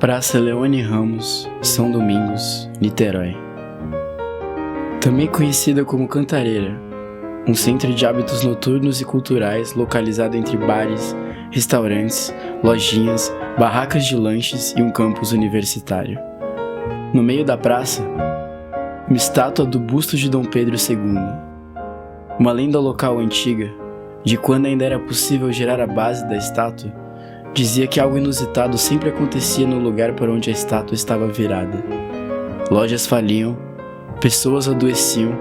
Praça Leone Ramos, São Domingos, Niterói. Também conhecida como Cantareira, um centro de hábitos noturnos e culturais localizado entre bares, restaurantes, lojinhas, barracas de lanches e um campus universitário. No meio da praça, uma estátua do busto de Dom Pedro II. Uma lenda local antiga, de quando ainda era possível gerar a base da estátua, dizia que algo inusitado sempre acontecia no lugar para onde a estátua estava virada. Lojas faliam, pessoas adoeciam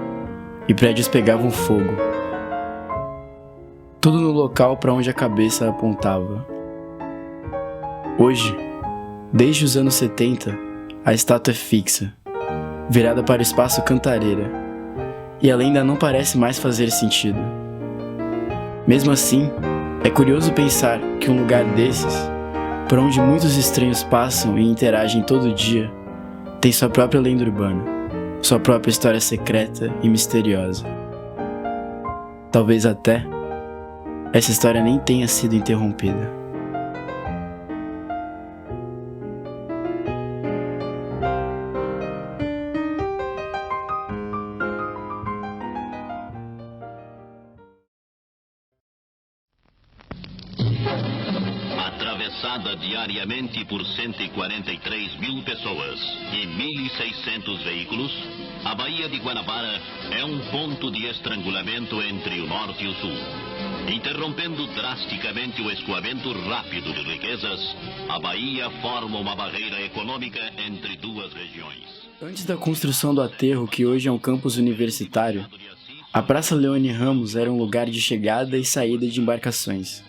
e prédios pegavam fogo. Tudo no local para onde a cabeça apontava. Hoje, desde os anos 70, a estátua é fixa, virada para o espaço Cantareira, e ela ainda não parece mais fazer sentido. Mesmo assim, é curioso pensar que um lugar desses, por onde muitos estranhos passam e interagem todo dia, tem sua própria lenda urbana, sua própria história secreta e misteriosa. Talvez até essa história nem tenha sido interrompida. Atravessada diariamente por 143 mil pessoas e 1.600 veículos, a Baía de Guanabara é um ponto de estrangulamento entre o norte e o sul. Interrompendo drasticamente o escoamento rápido de riquezas, a Baía forma uma barreira econômica entre duas regiões. Antes da construção do aterro, que hoje é um campus universitário, a Praça Leone Ramos era um lugar de chegada e saída de embarcações.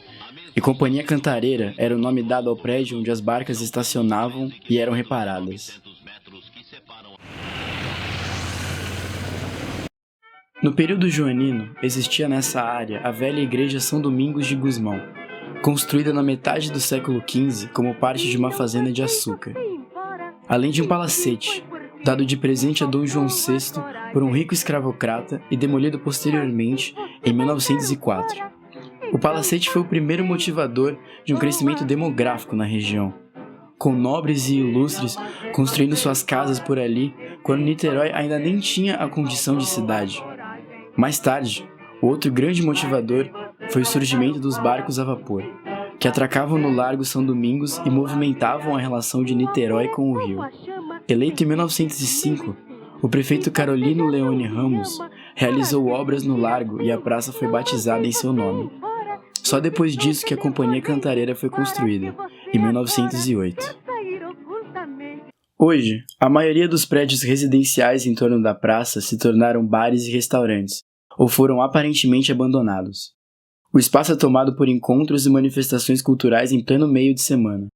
E Companhia Cantareira era o nome dado ao prédio onde as barcas estacionavam e eram reparadas. No período joanino, existia nessa área a velha igreja São Domingos de Gusmão, construída na metade do século XV como parte de uma fazenda de açúcar. Além de um palacete, dado de presente a Dom João VI por um rico escravocrata e demolido posteriormente em 1904. O palacete foi o primeiro motivador de um crescimento demográfico na região, com nobres e ilustres construindo suas casas por ali quando Niterói ainda nem tinha a condição de cidade. Mais tarde, o outro grande motivador foi o surgimento dos barcos a vapor, que atracavam no Largo São Domingos e movimentavam a relação de Niterói com o rio. Eleito em 1905, o prefeito Carolino Leone Ramos realizou obras no largo e a praça foi batizada em seu nome. Só depois disso que a Companhia Cantareira foi construída, em 1908. Hoje, a maioria dos prédios residenciais em torno da praça se tornaram bares e restaurantes, ou foram aparentemente abandonados. O espaço é tomado por encontros e manifestações culturais em pleno meio de semana.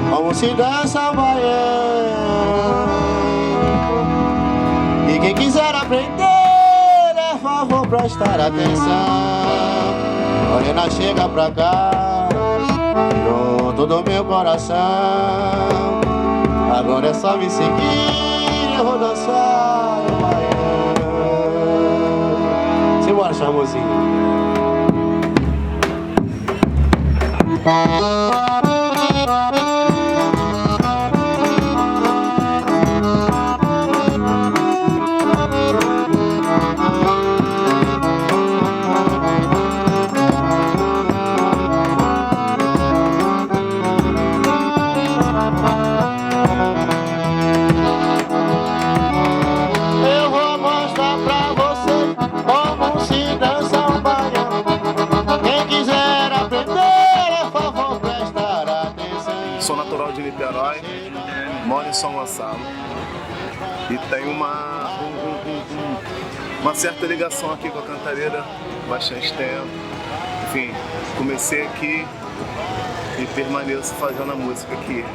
Como se dança o baião, e quem quiser aprender, é favor prestar atenção. Morena, chega pra cá, junto do meu coração. Agora é só me seguir, eu vou dançar o baião. Simbora, charmosinho. Sou natural de Niterói, moro em São Gonçalo e tenho uma certa ligação aqui com a Cantareira há bastante tempo. Enfim, comecei aqui e permaneço fazendo a música aqui.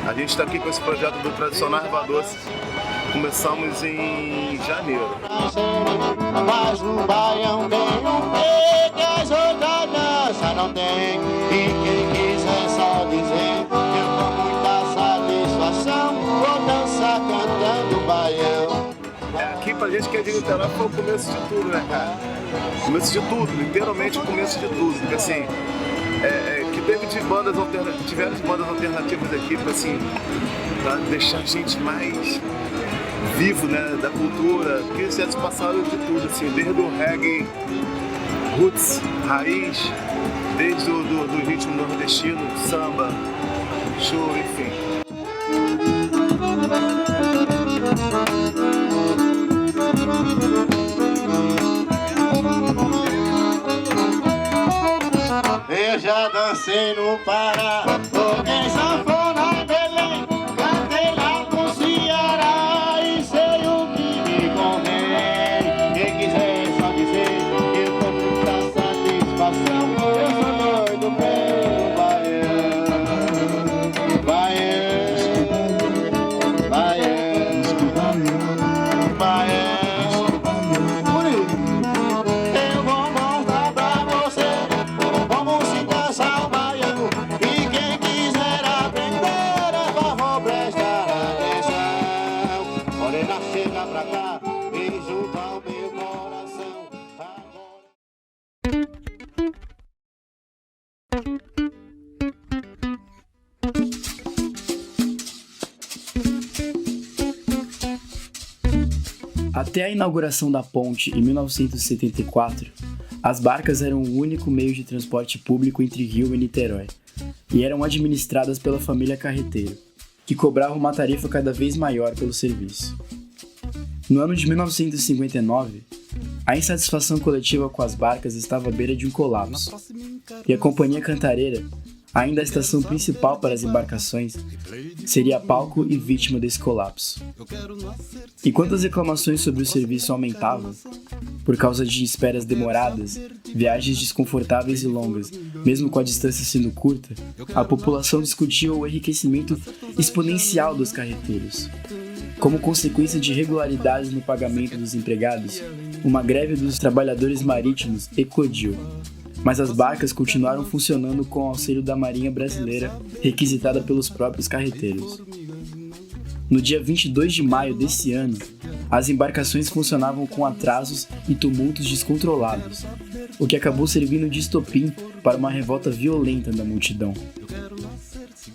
A gente está aqui com esse projeto do Tradicional Erva Doce. Começamos em janeiro. Mas no baião tem um que as outras danças não tem. E quem quiser só dizer, eu com muita satisfação vou dançar cantando baião. Aqui pra gente que é de Niterói foi o começo de tudo, né, cara? Começo de tudo, literalmente o começo de tudo. Porque assim, que tiveram bandas alternativas aqui para deixar a gente mais vivo, né, da cultura, que eles passaram de tudo, assim, desde o reggae, roots, raiz, desde do ritmo nordestino, samba, show, enfim. Eu já dancei no Pará, toquei sanfona em Belém, cantei lá no Ceará e sei o que me convém. Quem quiser só dizer, eu tô com muita satisfação. Eu sou doido pelo baiano, baiano, baiano, baiano. Por isso, eu vou mostrar pra você como se dança o baiano. E quem quiser aprender, é favor prestar atenção. Morena, chega pra cá e junta o meu coração. Agora... Até a inauguração da ponte em 1974, as barcas eram o único meio de transporte público entre Rio e Niterói, e eram administradas pela família Carreteiro, que cobrava uma tarifa cada vez maior pelo serviço. No ano de 1959, a insatisfação coletiva com as barcas estava à beira de um colapso, e a Companhia Cantareira, ainda a estação principal para as embarcações, seria palco e vítima desse colapso. Enquanto as reclamações sobre o serviço aumentavam, por causa de esperas demoradas, viagens desconfortáveis e longas, mesmo com a distância sendo curta, a população discutia o enriquecimento exponencial dos carreteiros. Como consequência de irregularidades no pagamento dos empregados, uma greve dos trabalhadores marítimos eclodiu. Mas as barcas continuaram funcionando com o auxílio da Marinha Brasileira, requisitada pelos próprios carreteiros. No dia 22 de maio desse ano, as embarcações funcionavam com atrasos e tumultos descontrolados, o que acabou servindo de estopim para uma revolta violenta da multidão.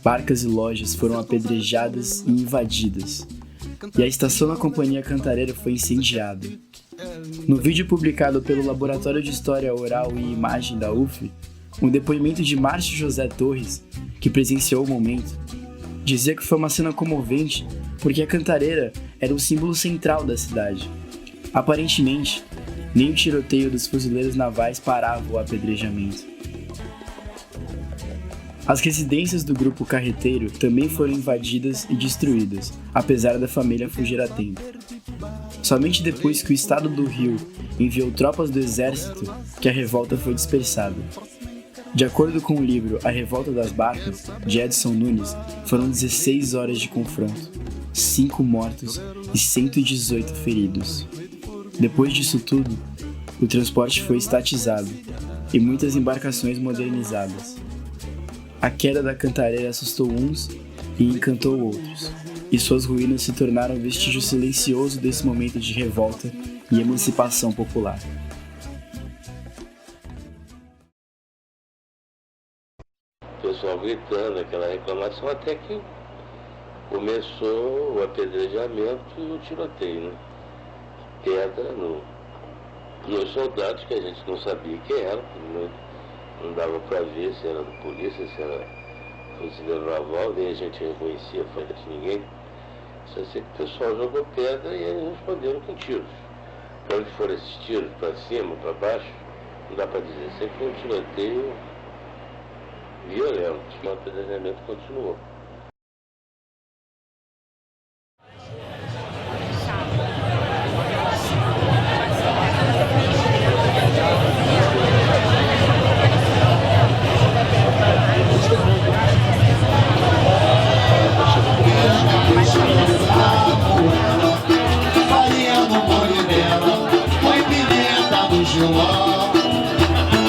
Barcas e lojas foram apedrejadas e invadidas, e a estação da Companhia Cantareira foi incendiada. No vídeo publicado pelo Laboratório de História Oral e Imagem da UF, um depoimento de Márcio José Torres, que presenciou o momento, dizia que foi uma cena comovente porque a Cantareira era o símbolo central da cidade. Aparentemente, nem o tiroteio dos fuzileiros navais parava o apedrejamento. As residências do grupo carreteiro também foram invadidas e destruídas, apesar da família fugir a tempo. Somente depois que o estado do Rio enviou tropas do exército que a revolta foi dispersada. De acordo com o livro A Revolta das Barcas, de Edson Nunes, foram 16 horas de confronto, 5 mortos e 118 feridos. Depois disso tudo, o transporte foi estatizado e muitas embarcações modernizadas. A queda da Cantareira assustou uns e encantou outros, e suas ruínas se tornaram vestígio silencioso desse momento de revolta e emancipação popular. O pessoal gritando, aquela reclamação, até que começou o apedrejamento e o tiroteio, né? Pedra nos soldados, que a gente não sabia quem era, não dava para ver se era da polícia, se era fuzileiro naval, nem a gente reconhecia de ninguém. Só sei que o pessoal jogou pedra e eles responderam com tiros. Para onde foram esses tiros? Para cima, para baixo? Não dá para dizer. Sempre foi um tiroteio violento. O apedrejamento continuou.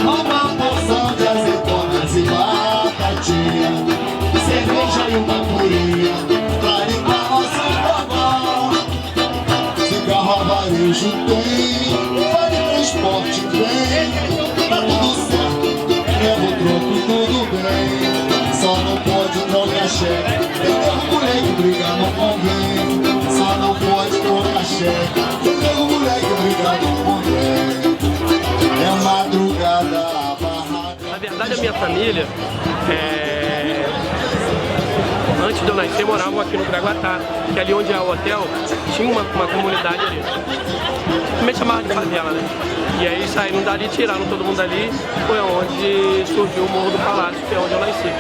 Uma porção de azeitonas e batatinha, cerveja e uma purinha, pra limpar nosso fogão. Cigarro, varejo tem, vale transporte vem, tá tudo certo, leva o troco, tudo bem. brigar não convém, só não pode trocar cheque. Nego moleque brigando com mulher, é madrugada a barraca. Na verdade, a minha família, antes de eu nascer, moravam aqui no Graguatá, que ali onde é o hotel, tinha uma comunidade ali. Me chamavam de favela, né? E aí saíram dali, tiraram todo mundo dali, foi onde surgiu o Morro do Palácio, que é onde eu nasci.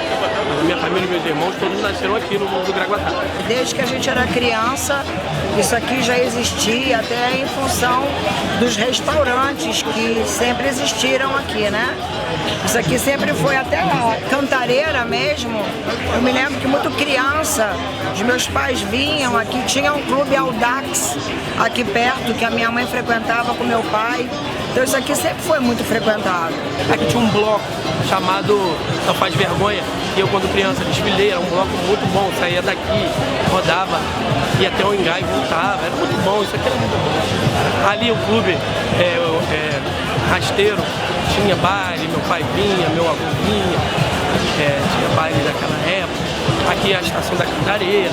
A minha família e meus irmãos, todos nasceram aqui no Morro do Graguatá. Desde que a gente era criança, isso aqui já existia, até em função dos restaurantes que sempre existiram aqui, né? Isso aqui sempre foi até a Cantareira mesmo. Eu me lembro que muito criança, os meus pais vinham aqui, tinha um clube Audax aqui perto, que a minha mãe frequentava com meu pai. Então isso aqui sempre foi muito frequentado. Aqui tinha um bloco chamado Não Faz Vergonha, e eu quando criança desfilei, era um bloco muito bom, saía daqui, rodava, ia até o Engai e voltava, era muito bom, isso aqui era muito bom. Ali o clube Rasteiro, tinha baile, meu pai vinha, meu avô vinha, tinha baile daquela época. Aqui é a estação da Cantareira,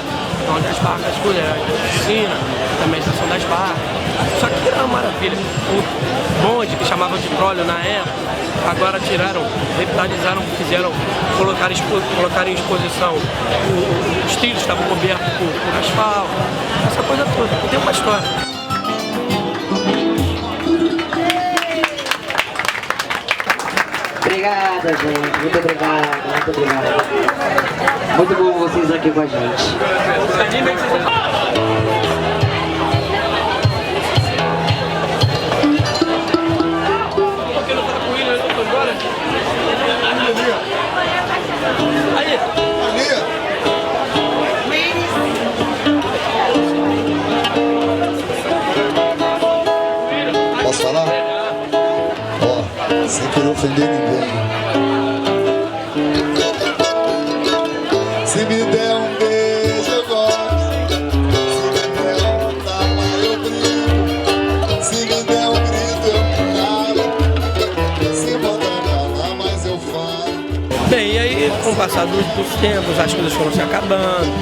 onde as barcas, a piscina, também a estação das barcas. Isso aqui era uma maravilha. O bonde, que chamavam de tróleo na época, agora tiraram, revitalizaram, fizeram, colocaram em exposição. Os trilhos estavam cobertos por asfalto, essa coisa toda. Tem uma história. Obrigada, gente. Muito obrigado, muito obrigado. Muito bom vocês aqui com a gente. Posso falar? Ó, sem querer ofender ninguém. Se me der um beijo eu gosto, se me der um tapa eu brigo, se me der um grito eu calo, se botar pra lá mais eu falo. Bem, e aí com o passar dos tempos as coisas foram se acabando.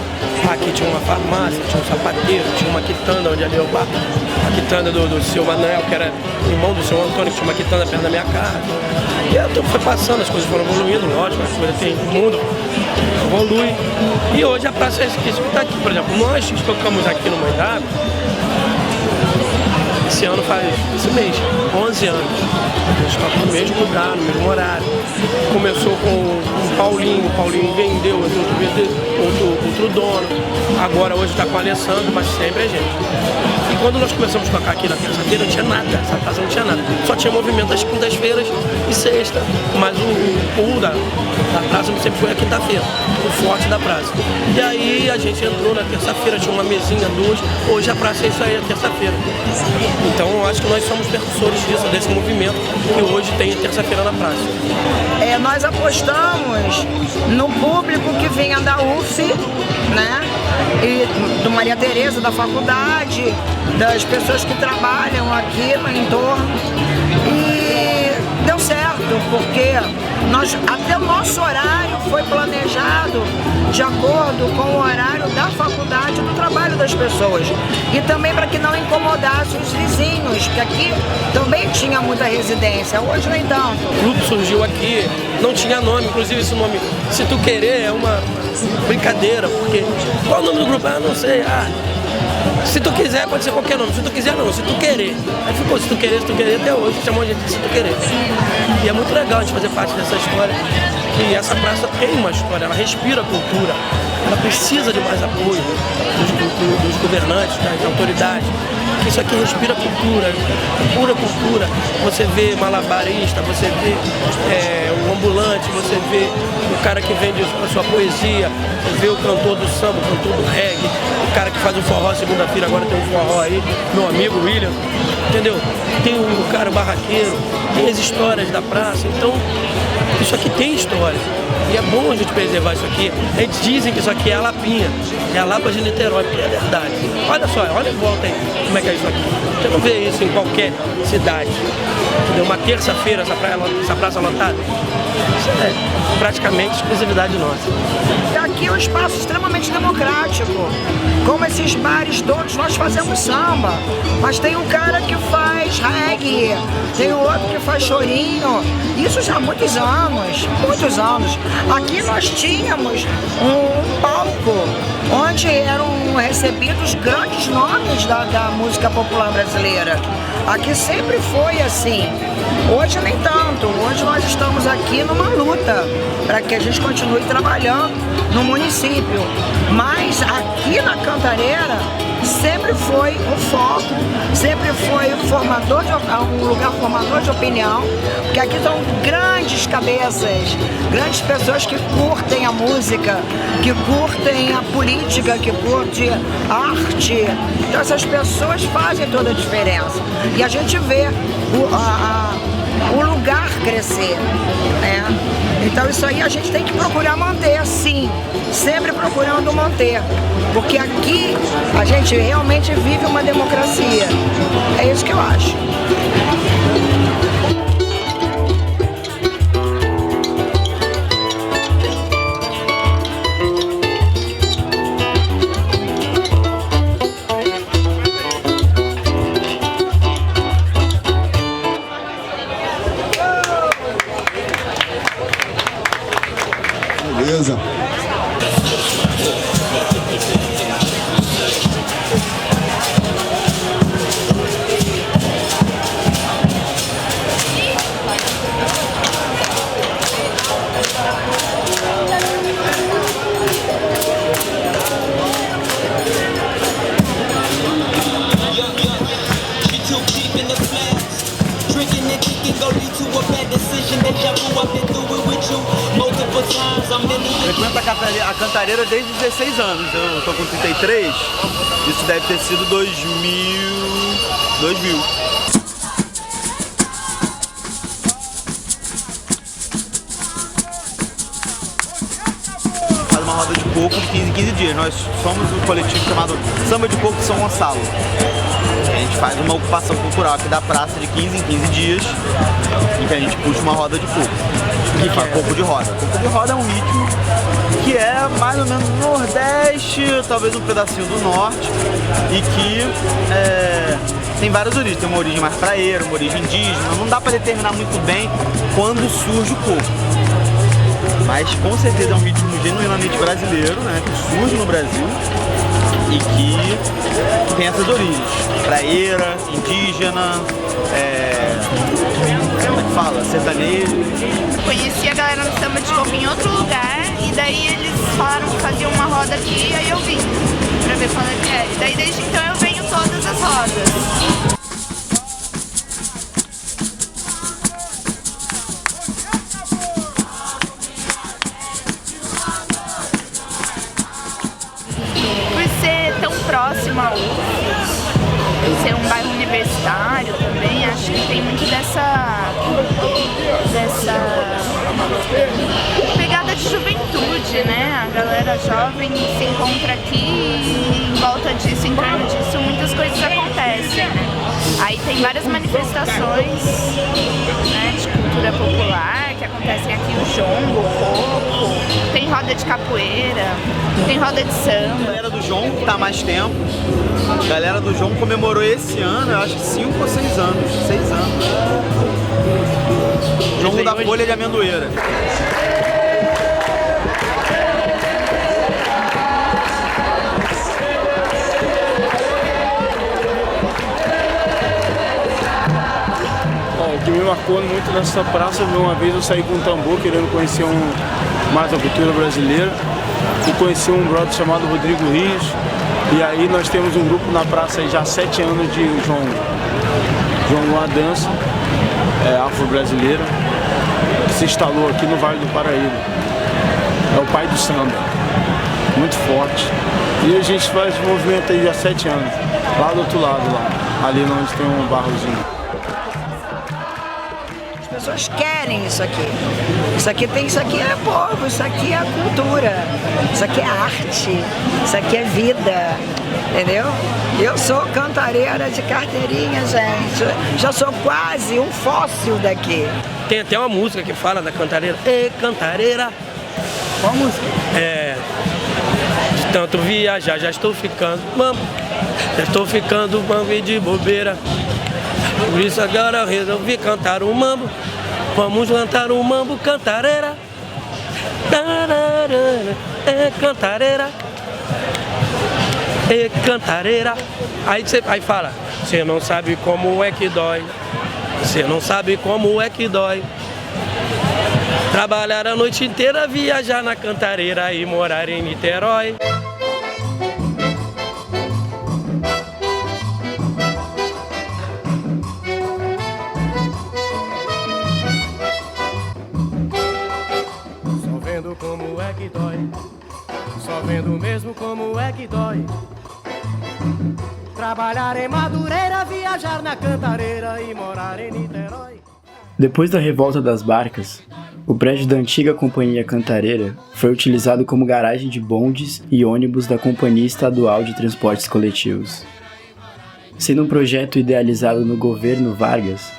Aqui tinha uma farmácia, tinha um sapateiro, tinha uma quitanda onde ali eu bar. A quitanda do seu Manuel, que era irmão do seu Antônio, que tinha uma quitanda perto da minha casa. E aí foi passando, as coisas foram evoluindo, lógico, as coisas tem, o mundo evolui. E hoje a praça é isso que está aqui. Por exemplo, nós que tocamos aqui no Mãe d'Água, esse ano faz, esse mês, 11 anos. A gente toca no mesmo lugar, no mesmo horário. Começou com o Paulinho vendeu, outro dono. Agora hoje está com o Alessandro, mas sempre é gente. E quando nós começamos a tocar aqui na terça-feira, não tinha nada, essa praça não tinha nada. Só tinha movimento às quintas-feiras e sexta. Mas o pool da praça sempre foi a quinta-feira, o forte da praça. E aí a gente entrou na terça-feira, tinha uma mesinha, duas. Hoje a praça é isso aí, é terça-feira. Então eu acho que nós somos percussores disso, desse movimento que hoje tem terça-feira na praça. Nós apostamos no público que vinha da UF, né? E do Maria Tereza, da faculdade, das pessoas que trabalham aqui no entorno. E deu certo, porque até o nosso horário foi planejado de acordo com o horário da faculdade e do trabalho das pessoas. E também para que não incomodasse os vizinhos, que aqui também tinha muita residência, hoje nem tanto. O grupo surgiu aqui, não tinha nome, inclusive esse nome, Se Tu Querer, é uma brincadeira, porque qual o nome do grupo? Ah, não sei, se tu quiser, pode ser qualquer nome. Se tu quiser, não. Se tu querer. Aí ficou Se Tu Querer, até hoje chamou a gente de Se Tu Querer. E é muito legal a gente fazer parte dessa história, que essa praça tem uma história, ela respira cultura. Ela precisa de mais apoio dos governantes, das autoridades. Porque isso aqui respira cultura, pura cultura. Você vê malabarista, você vê o ambulante, você vê o cara que vende a sua poesia, você vê o cantor do samba, o cantor do reggae, o cara que faz o forró segunda-feira, agora tem um forró aí, meu amigo William, entendeu? Tem o cara barraqueiro, tem as histórias da praça, então isso aqui tem história. E é bom a gente preservar isso aqui. Eles dizem que isso aqui é a Lapinha, é a Lapa de Niterói, porque é verdade. Olha só, olha em volta aí como é que é isso aqui. Você não vê isso em qualquer cidade. Entendeu? Uma terça-feira, essa praça lotada, isso é praticamente exclusividade nossa. E aqui é um espaço extremamente democrático. Como esses bares todos, nós fazemos samba. Mas tem um cara que faz reggae, tem o outro que faz chorinho. Isso já há muitos anos, muitos anos. Aqui nós tínhamos um palco onde eram recebidos grandes nomes da música popular brasileira. Aqui sempre foi assim. Hoje nem tanto. Hoje nós estamos aqui numa luta para que a gente continue trabalhando no município. Mas aqui na Cantareira sempre foi o foco, sempre foi um lugar formador de opinião, porque aqui estão grandes cabeças, grandes pessoas que curtem a música, que curtem a política, que curtem a arte. Então essas pessoas fazem toda a diferença. E a gente vê o lugar crescer, né? Então isso aí a gente tem que procurar manter, sim, sempre procurando manter, porque aqui a gente realmente vive uma democracia. É isso que eu acho. Beleza. Frequento a Cantareira desde 16 anos, eu estou com 33, isso deve ter sido 2000. Faz uma roda de coco de 15 em 15 dias, nós somos um coletivo chamado Samba de Coco de São Gonçalo. A gente faz uma ocupação cultural aqui da praça de 15 em 15 dias, em que a gente puxa uma roda de coco. Que faz coco de roda. Coco de roda é um ritmo que é mais ou menos no Nordeste, talvez um pedacinho do Norte, e que tem várias origens. Tem uma origem mais praieira, uma origem indígena. Não dá para determinar muito bem quando surge o coco. Mas com certeza é um ritmo genuinamente brasileiro, né, que surge no Brasil e que tem essas origens. Praieira, indígena, como é que fala? Sertanejo. Conheci a galera no samba de coco em outro lugar e daí eles falaram que faziam uma roda aqui e aí eu vim pra ver qual é que é. E daí desde então eu venho todas as rodas. Próximo ao ser um bairro universitário também, acho que tem muito dessa pegada de juventude, né? A galera jovem se encontra aqui e em volta disso, em torno disso, muitas coisas acontecem, né? Aí tem várias manifestações, né, de cultura popular que acontecem aqui, o jongo, o coco, tem roda de capoeira, tem roda de samba. A galera do jongo que tá há mais tempo, a galera do jongo comemorou esse ano, eu acho que 5 ou 6 anos, 6 anos. Jongo da folha de amendoeira. O que me marcou muito nessa praça, uma vez eu saí com um tambor querendo conhecer mais a cultura brasileira e conheci um brother chamado Rodrigo Rios, e aí nós temos um grupo na praça já há 7 anos de jongo, uma dança afro-brasileira que se instalou aqui no Vale do Paraíba. É o pai do samba, muito forte, e a gente faz esse movimento aí há 7 anos, lá do outro lado, ali onde tem um barrozinho. As pessoas querem isso aqui. Isso aqui é povo, isso aqui é cultura, isso aqui é arte, isso aqui é vida, entendeu? Eu sou cantareira de carteirinha, gente. Já sou quase um fóssil daqui. Tem até uma música que fala da cantareira. Ê, cantareira. Qual música? De tanto viajar, já estou ficando mambo. Já estou ficando mambo e de bobeira. Por isso agora eu resolvi cantar um mambo. Vamos cantar um mambo, cantareira. É cantareira. É cantareira. Aí fala, você não sabe como é que dói. Você não sabe como é que dói. Trabalhar a noite inteira, viajar na cantareira e morar em Niterói. Só vendo como é que dói. Só vendo mesmo como é que dói. Trabalhar em Madureira, viajar na cantareira e morar em Niterói. Depois da revolta das barcas, o prédio da antiga Companhia Cantareira foi utilizado como garagem de bondes e ônibus da Companhia Estadual de Transportes Coletivos. Sendo um projeto idealizado no governo Vargas,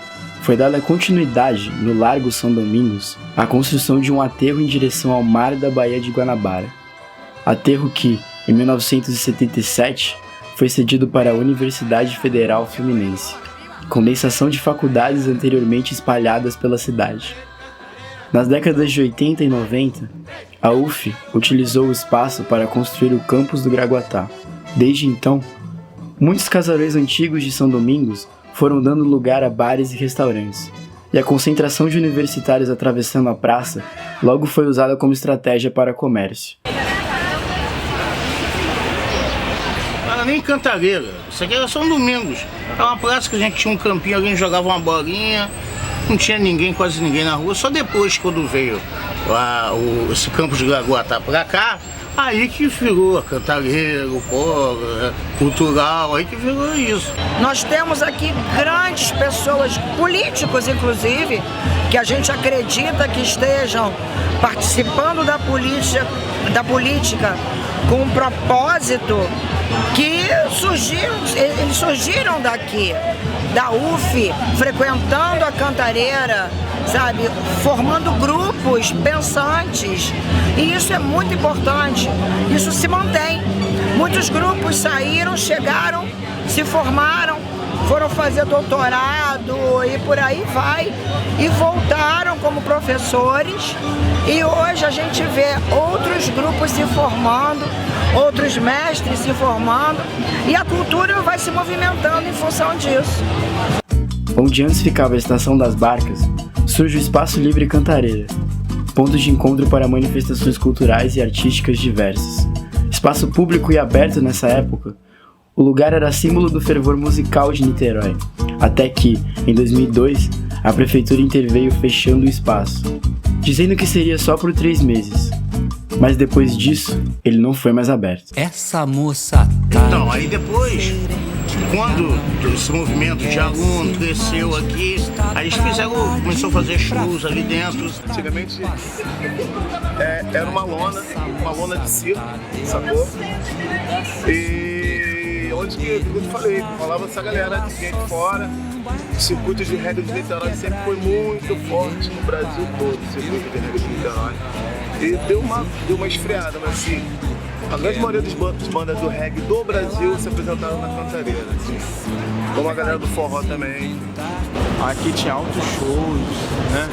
foi dada continuidade no Largo São Domingos à construção de um aterro em direção ao mar da Baía de Guanabara. Aterro que, em 1977, foi cedido para a Universidade Federal Fluminense, condensação de faculdades anteriormente espalhadas pela cidade. Nas décadas de 80 e 90, a UF utilizou o espaço para construir o campus do Graguatá. Desde então, muitos casarões antigos de São Domingos foram dando lugar a bares e restaurantes, e a concentração de universitários atravessando a praça logo foi usada como estratégia para comércio. Não era nem Cantareira, isso aqui era São Domingos. Era uma praça que a gente tinha um campinho, alguém jogava uma bolinha, não tinha ninguém, quase ninguém na rua. Só depois, quando veio esse campus de Graguatá pra cá, aí que virou a Cantareira, o polo, cultural, aí que virou isso. Nós temos aqui grandes pessoas, políticos inclusive, que a gente acredita que estejam participando da política com um propósito, que eles surgiram daqui, da UF, frequentando a Cantareira, sabe, formando grupos pensantes, e isso é muito importante, isso se mantém. Muitos grupos saíram, chegaram, se formaram, foram fazer doutorado e por aí vai, e voltaram como professores, e hoje a gente vê outros grupos se formando, outros mestres se formando, e a cultura vai se movimentando em função disso. Onde antes ficava a Estação das Barcas, surge o Espaço Livre Cantareira, ponto de encontro para manifestações culturais e artísticas diversas. Espaço público e aberto nessa época, o lugar era símbolo do fervor musical de Niterói, até que, em 2002, a prefeitura interveio fechando o espaço, dizendo que seria só por 3 meses. Mas depois disso, ele não foi mais aberto. Essa moça tá... Então, aí depois, quando esse movimento de aluno cresceu aqui, aí eles começou a fazer shows ali dentro. Antigamente era uma lona de circo, sacou? E onde que eu te falei, falava essa galera de gente fora. O circuito de reggae de Niterói sempre foi muito forte no Brasil todo, o circuito de reggae de Niterói. E deu uma esfriada, mas assim, a grande maioria das bandas do reggae do Brasil se apresentaram na Cantareira, assim. Como a galera do forró também. Aqui tinha altos shows, né?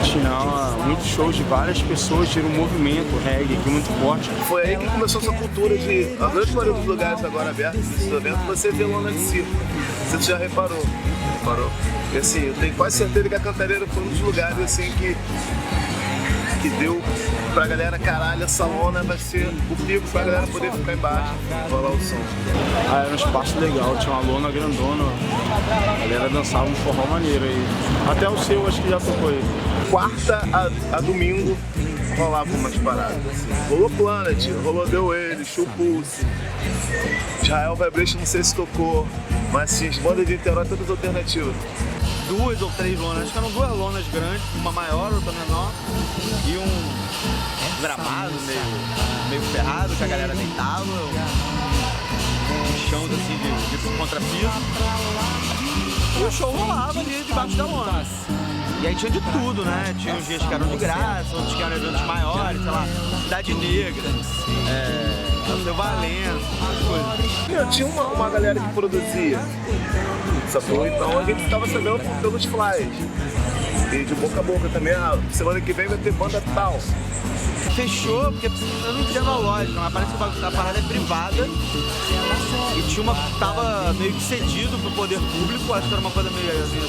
Tinha muitos shows de várias pessoas, tinha um movimento reggae aqui muito forte. Foi aí que começou essa cultura de, a grande maioria dos lugares agora abertos, nesses eventos, você vê lona de circo. Você já reparou? E assim, eu tenho quase certeza que a Cantareira foi um dos lugares assim que deu pra galera, caralho, essa lona vai ser o pico pra galera poder ficar embaixo e rolar o som. Era um espaço legal, tinha uma lona grandona, a galera dançava um forró maneiro aí. Até o seu, acho que já tocou aí. Quarta a domingo rolava umas paradas. Assim. Rolou Planet, rolou The Whale, Show Pulse, Israel Vibration, não sei se tocou, mas assim, as bandas de Niterói todas alternativas. 2 ou 3 lonas, acho que eram 2 lonas grandes, uma maior, outra menor, e um gramado meio ferrado, que a galera deitava, um chão assim de contrapiso, e o show rolava ali debaixo da lona. E aí tinha de tudo, né? Tinha uns dias que eram de graça, outros que eram eventos maiores, sei lá, Cidade Negra, Seu Valença, essas coisas. Eu tinha uma galera que produzia, sacou? Então a gente ficava sabendo pelos flyers. E de boca a boca também, semana que vem vai ter banda tal. Fechou, porque eu não entendo a lógica, mas parece que a parada é privada e tinha tava meio que cedido pro poder público, acho que era uma coisa meio assim.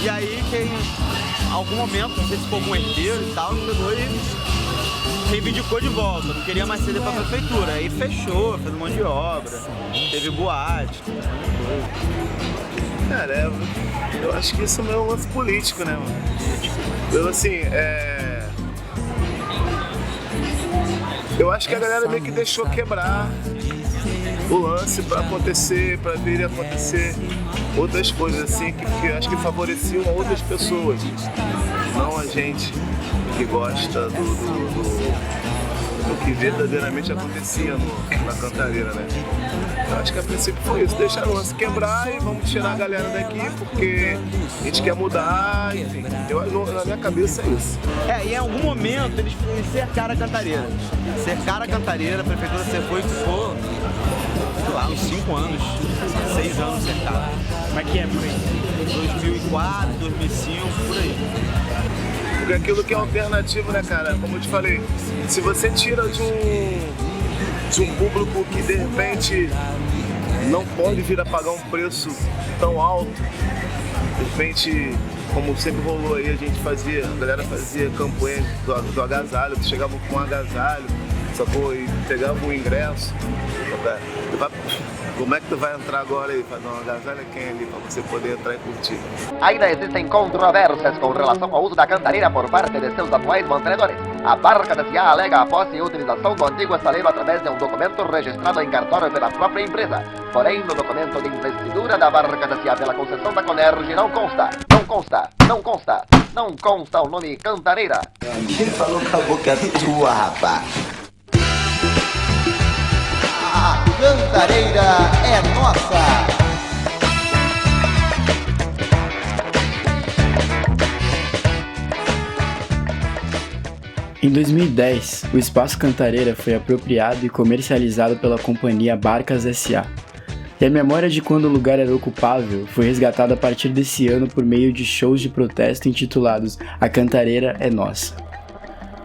E aí quem, em algum momento, não sei se foi algum herdeiro e tal, pegou e reivindicou de volta, não queria mais ceder pra prefeitura. Aí fechou, fez um monte de obra, teve boate, Cara, eu acho que isso não é um lance político, né, mano? Eu, assim, eu acho que a galera meio que deixou quebrar o lance pra acontecer, pra vir acontecer outras coisas, assim, que acho que favoreciam a outras pessoas, não a gente que gosta do que verdadeiramente acontecia na Cantareira, né? Eu acho que a princípio foi isso, deixar o lance quebrar e vamos tirar a galera daqui porque a gente quer mudar, enfim. Na minha cabeça é isso. E em algum momento eles cercaram a Cantareira. Cercaram a Cantareira, a prefeitura ficou, sei lá, uns 5 anos, 6 anos cercado. Mas que época aí? 2004, 2005, por aí. Porque aquilo que é alternativo, né, cara? Como eu te falei, se você tira de um público que de repente não pode vir a pagar um preço tão alto, de repente, como sempre rolou aí, a galera fazia campanha do agasalho, chegavam com um agasalho, sacou? E pegava o ingresso. Como é que tu vai entrar agora aí para dar uma agasalho quem ali para você poder entrar e curtir? Ainda existem controvérsias com relação ao uso da cantareira por parte de seus atuais mantenedores. A Barca da CIA alega a posse e utilização do antigo estaleiro através de um documento registrado em cartório pela própria empresa. Porém, no documento de investidura da Barca da CIA pela concessão da Conerg não consta o nome Cantareira. Quem falou com a boca tua, rapaz? A Cantareira é nossa! Em 2010, o Espaço Cantareira foi apropriado e comercializado pela companhia Barcas S.A. E a memória de quando o lugar era ocupável foi resgatada a partir desse ano por meio de shows de protesto intitulados A Cantareira é Nossa,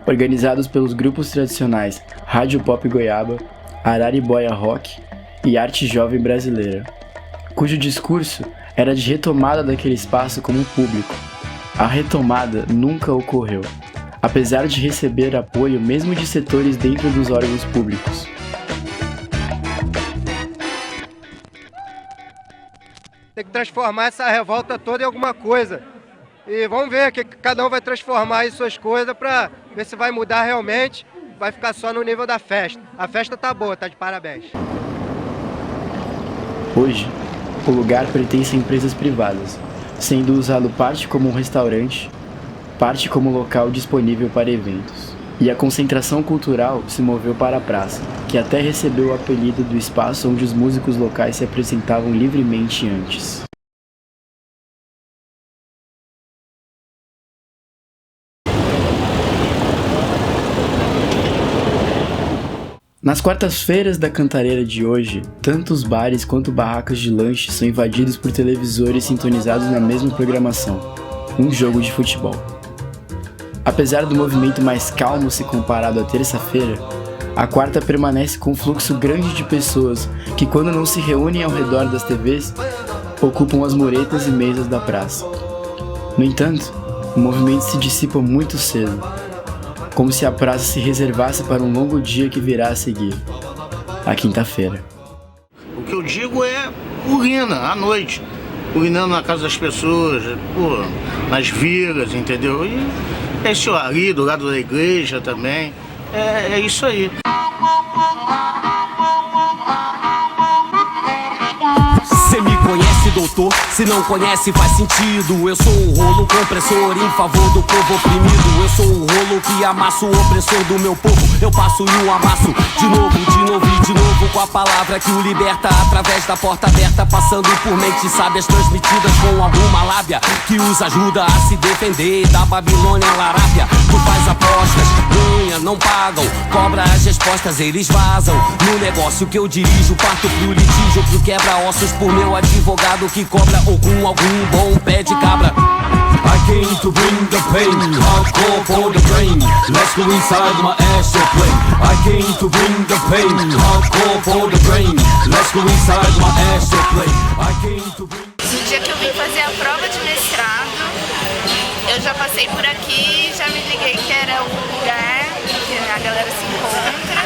organizados pelos grupos tradicionais Rádio Pop Goiaba, Araribóia Rock e Arte Jovem Brasileira, cujo discurso era de retomada daquele espaço como público. A retomada nunca ocorreu, apesar de receber apoio mesmo de setores dentro dos órgãos públicos. Tem que transformar essa revolta toda em alguma coisa. E vamos ver que cada um vai transformar em suas coisas para ver se vai mudar realmente. Vai ficar só no nível da festa. A festa tá boa, tá de parabéns. Hoje, o lugar pertence a empresas privadas, sendo usado parte como um restaurante, parte como local disponível para eventos. E a concentração cultural se moveu para a praça, que até recebeu o apelido do espaço onde os músicos locais se apresentavam livremente antes. Nas quartas-feiras da Cantareira de hoje, tanto os bares quanto barracas de lanche são invadidos por televisores sintonizados na mesma programação, um jogo de futebol. Apesar do movimento mais calmo se comparado à terça-feira, a quarta permanece com um fluxo grande de pessoas que, quando não se reúnem ao redor das TVs, ocupam as muretas e mesas da praça. No entanto, o movimento se dissipa muito cedo, como se a praça se reservasse para um longo dia que virá a seguir, a quinta-feira. O que eu digo é urina, à noite, urinando na casa das pessoas, nas vilas, entendeu? E Esse ali, do lado da igreja também. É isso aí. Cê me conhece, doutor? Se não conhece, faz sentido. Eu sou o rolo compressor em favor do povo oprimido. Eu sou o rolo que amassa o opressor do meu povo. Eu passo e o amasso de novo e de novo, com a palavra que o liberta através da porta aberta, passando por mentes sábias transmitidas com alguma lábia que os ajuda a se defender da Babilônia Larápia. Tu faz apostas, ganha, não pagam, cobra as respostas, eles vazam. No negócio que eu dirijo, parto pro litígio, pro quebra-ossos por meu advogado que cobra algum bom pé de cabra. I came to bring the pain, hardcore for the brain. Let's go inside my astroplane. I came to bring the pain, hardcore for the brain. Let's go inside my astroplane. I came to bring... No dia que eu vim fazer a prova de mestrado, eu já passei por aqui, já me liguei que era o lugar que a galera se encontra.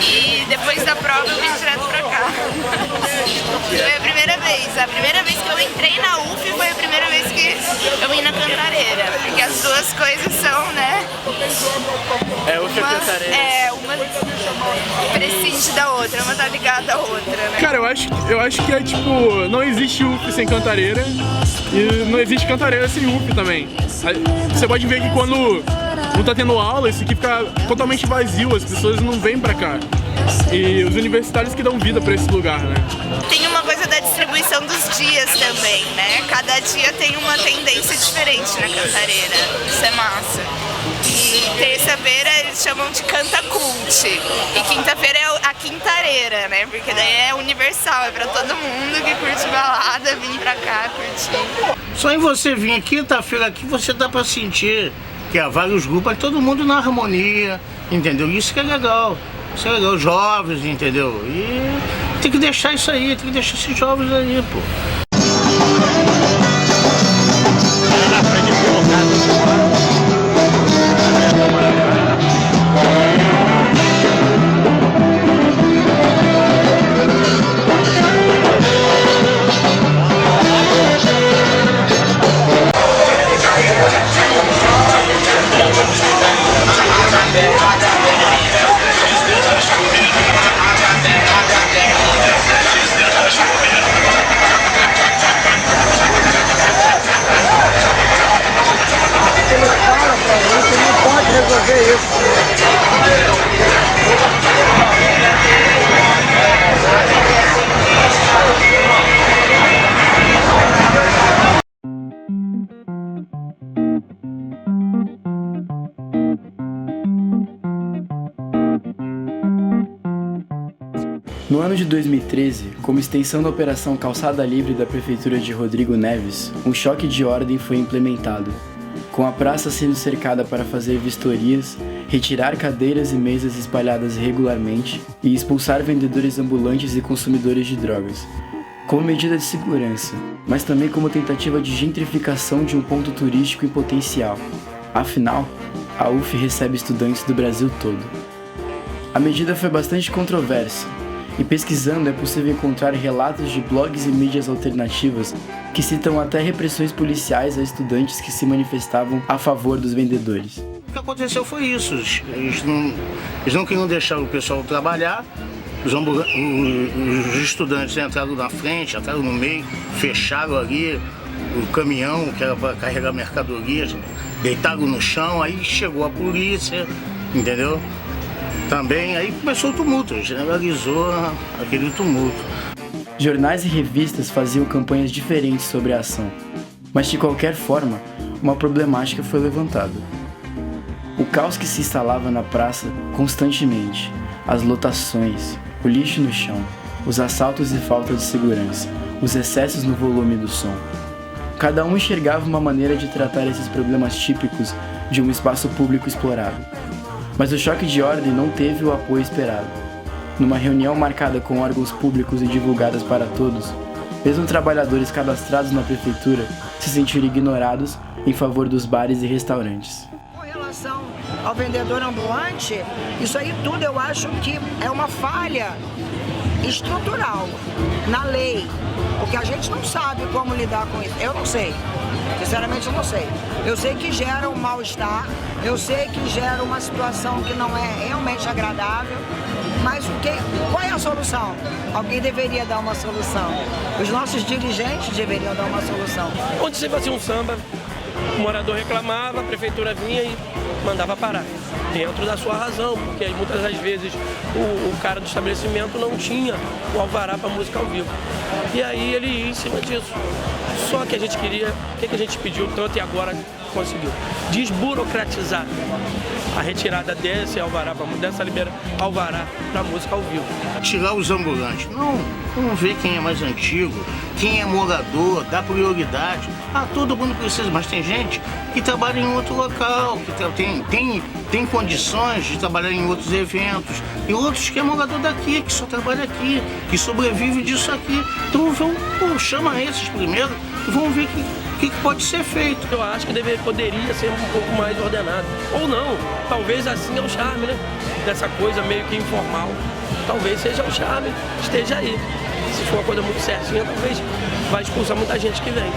E depois da prova eu vim direto pra cá. Foi a primeira vez. A primeira vez que eu entrei na UF foi a primeira vez que eu vim na Cantareira. Porque as duas coisas são, né? UF e Cantareira. Uma prescinde da outra, uma tá ligada à outra, né? Cara, eu acho que é tipo, não existe UF sem Cantareira e não existe Cantareira sem UF também. Você pode ver que quando não tá tendo aula, isso aqui fica totalmente vazio, as pessoas não vêm pra cá. E os universitários que dão vida pra esse lugar, né? Tem uma coisa da distribuição dos dias também, né? Cada dia tem uma tendência diferente na Cantareira. Isso é massa. E terça-feira eles chamam de Canta Cult. E quinta-feira é a Quintareira, né? Porque daí é universal, é pra todo mundo que curte balada vir pra cá curtir. Só em você vir quinta-feira aqui, você dá pra sentir que há vários grupos, todo mundo na harmonia, entendeu? Isso que é legal. Isso é legal, jovens, entendeu? E tem que deixar isso aí, tem que deixar esses jovens aí, pô. No ano de 2013, como extensão da Operação Calçada Livre da Prefeitura de Rodrigo Neves, um choque de ordem foi implementado, com a praça sendo cercada para fazer vistorias, retirar cadeiras e mesas espalhadas irregularmente e expulsar vendedores ambulantes e consumidores de drogas, como medida de segurança, mas também como tentativa de gentrificação de um ponto turístico em potencial. Afinal, a UF recebe estudantes do Brasil todo. A medida foi bastante controversa, e pesquisando é possível encontrar relatos de blogs e mídias alternativas que citam até repressões policiais a estudantes que se manifestavam a favor dos vendedores. O que aconteceu foi isso, eles não queriam deixar o pessoal trabalhar, os estudantes entraram na frente, entraram no meio, fecharam ali o caminhão que era para carregar mercadorias, deitaram no chão, aí chegou a polícia, entendeu? Também aí começou o tumulto, generalizou aquele tumulto. Jornais e revistas faziam campanhas diferentes sobre a ação, mas de qualquer forma, uma problemática foi levantada. O caos que se instalava na praça constantemente, as lotações, o lixo no chão, os assaltos e falta de segurança, os excessos no volume do som. Cada um enxergava uma maneira de tratar esses problemas típicos de um espaço público explorado. Mas o choque de ordem não teve o apoio esperado. Numa reunião marcada com órgãos públicos e divulgadas para todos, mesmo trabalhadores cadastrados na prefeitura se sentiram ignorados em favor dos bares e restaurantes. Com relação ao vendedor ambulante, isso aí tudo eu acho que é uma falha estrutural, na lei, porque a gente não sabe como lidar com isso. Eu não sei, sinceramente eu não sei. Eu sei que gera um mal-estar, eu sei que gera uma situação que não é realmente agradável, mas qual é a solução? Alguém deveria dar uma solução. Os nossos dirigentes deveriam dar uma solução. Onde você fazia um samba, o morador reclamava, a prefeitura vinha e mandava parar. Dentro da sua razão, porque muitas das vezes o cara do estabelecimento não tinha o alvará para música ao vivo. E aí ele ia em cima disso. Só que a gente queria, o que a gente pediu tanto e agora conseguiu? Desburocratizar a retirada desse alvará, dessa alvará para música ao vivo. Tirar os ambulantes. Não, vamos ver quem é mais antigo, quem é morador, dá prioridade. Todo mundo precisa, mas tem gente que trabalha em outro local, que tem condições de trabalhar em outros eventos, e outros que é morador daqui, que só trabalha aqui, que sobrevive disso aqui. Então chama esses primeiro e vamos ver o que pode ser feito. Eu acho que poderia ser um pouco mais ordenado. Ou não, talvez assim é o charme, né? Dessa coisa meio que informal. Talvez seja o charme, esteja aí. Se for uma coisa muito certinha, talvez vai expulsar muita gente que vem.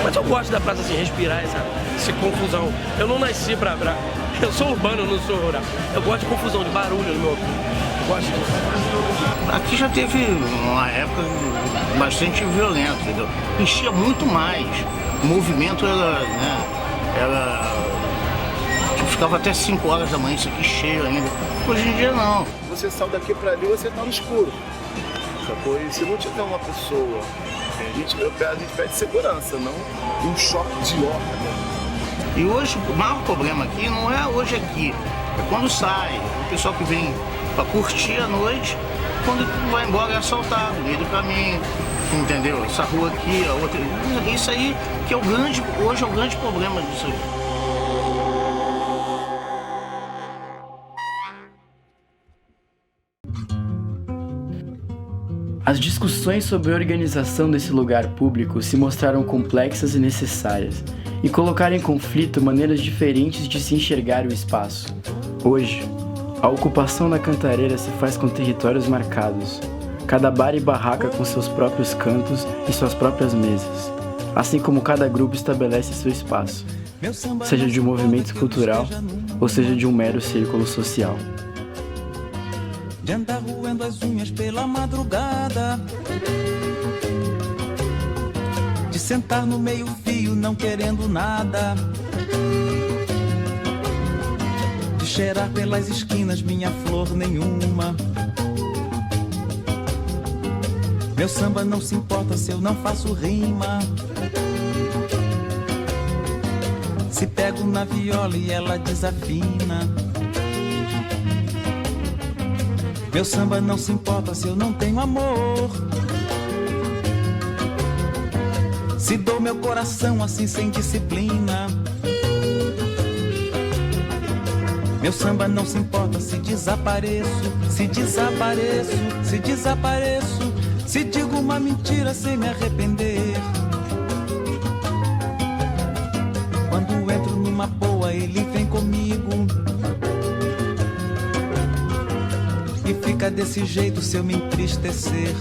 Mas eu gosto da praça assim, respirar essa confusão. Eu não nasci pra... Eu sou urbano, eu não sou rural. Eu gosto de confusão, de barulho no meu ouvido. Gosto disso. Aqui já teve uma época bastante violenta, entendeu? Enchia muito mais. O movimento ficava até 5 horas da manhã, isso aqui cheio ainda. Hoje em dia não. Você sai daqui pra ali, você tá no escuro. Sacou? E se não tiver uma pessoa, a gente pede segurança, não um choque de horda. E hoje o maior problema aqui não é hoje aqui, é quando sai. O pessoal que vem pra curtir a noite, quando vai embora é assaltado no meio do caminho, entendeu? Essa rua aqui, a outra. Isso aí que é hoje é o grande problema disso aí. As discussões sobre a organização desse lugar público se mostraram complexas e necessárias, e colocaram em conflito maneiras diferentes de se enxergar o espaço. Hoje, a ocupação da Cantareira se faz com territórios marcados, cada bar e barraca com seus próprios cantos e suas próprias mesas, assim como cada grupo estabelece seu espaço, seja de um movimento cultural ou seja de um mero círculo social. De andar roendo as unhas pela madrugada, de sentar no meio-fio não querendo nada, de cheirar pelas esquinas minha flor nenhuma. Meu samba não se importa se eu não faço rima, se pego na viola e ela desafina. Meu samba não se importa se eu não tenho amor, se dou meu coração assim sem disciplina. Meu samba não se importa se desapareço, se desapareço, se desapareço, se digo uma mentira sem me arrepender. Quando entro numa boa ele vem comigo, e fica desse jeito se eu me entristecer.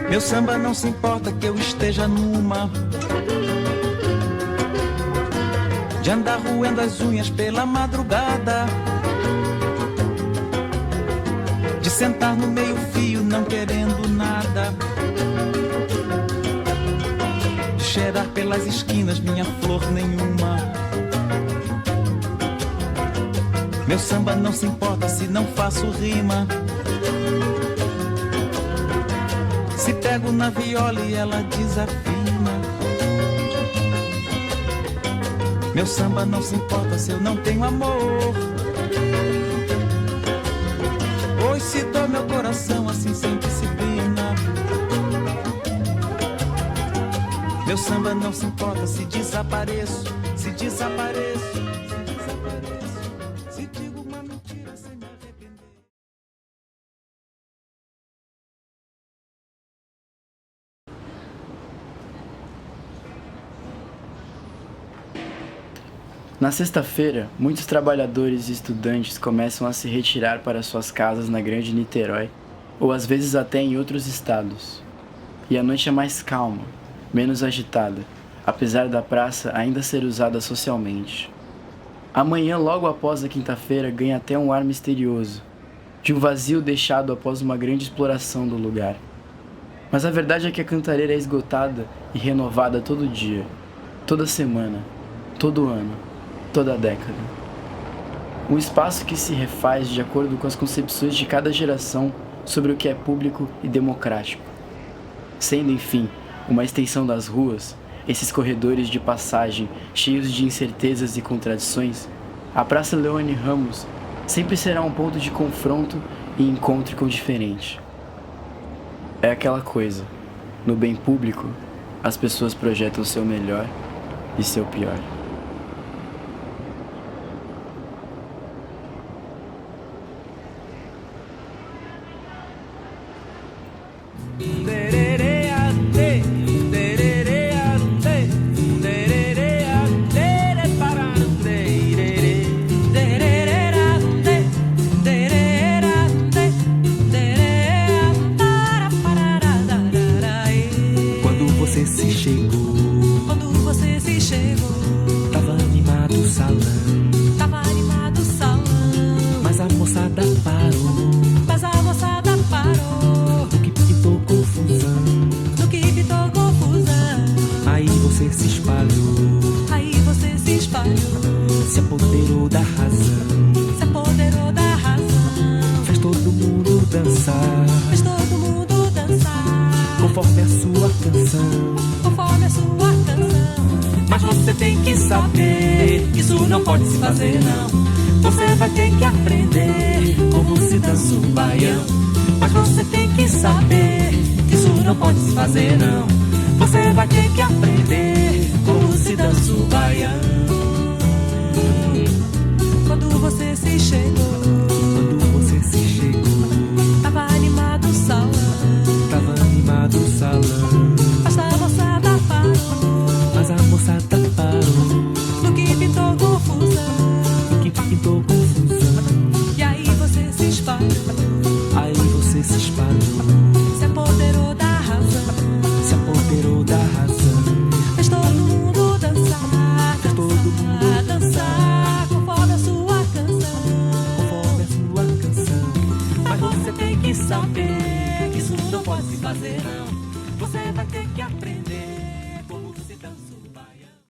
Meu samba não se importa que eu esteja numa, de andar roendo as unhas pela madrugada, de sentar no meio-fio não querendo nada, de cheirar pelas esquinas minha flor nenhuma. Meu samba não se importa se não faço rima. Se pego na viola e ela desafina. Meu samba não se importa se eu não tenho amor. Pois se dou meu coração assim sem disciplina. Meu samba não se importa se desapareço, se desapareço, se desapareço. Se digo uma mentira sem me arrepender. Na sexta-feira, muitos trabalhadores e estudantes começam a se retirar para suas casas na Grande Niterói, ou às vezes até em outros estados. E a noite é mais calma, menos agitada, apesar da praça ainda ser usada socialmente. Amanhã, logo após a quinta-feira, ganha até um ar misterioso, de um vazio deixado após uma grande exploração do lugar. Mas a verdade é que a Cantareira é esgotada e renovada todo dia, toda semana, todo ano, toda década. Um espaço que se refaz de acordo com as concepções de cada geração sobre o que é público e democrático. Sendo, enfim, uma extensão das ruas, esses corredores de passagem cheios de incertezas e contradições, a Praça Leone Ramos sempre será um ponto de confronto e encontro com o diferente. É aquela coisa, no bem público, as pessoas projetam seu melhor e seu pior. Se apoderou da razão, se apoderou da razão. Fez todo mundo dançar, fez todo mundo dançar. Conforme a sua canção, conforme a sua canção. Mas você tem que saber que isso não pode se fazer não. Você vai ter que aprender como se dança o baião. Mas você tem que saber que isso não pode se fazer não. Você vai ter que aprender como se dança o baião. Quando você se chegou, tava animado o salão, tava animado o salão. Mas a moçada parou, mas a moçada parou. No que pintou confusão, no que pintou confusão. E aí você se espalhou, aí você se espalhou. Se apoderou da razão, se apoderou da razão. Fez todo mundo dançar, fez todo mundo dançar, conforme a sua canção, conforme a sua canção. Mas você tem que saber que isso não pode se fazer não.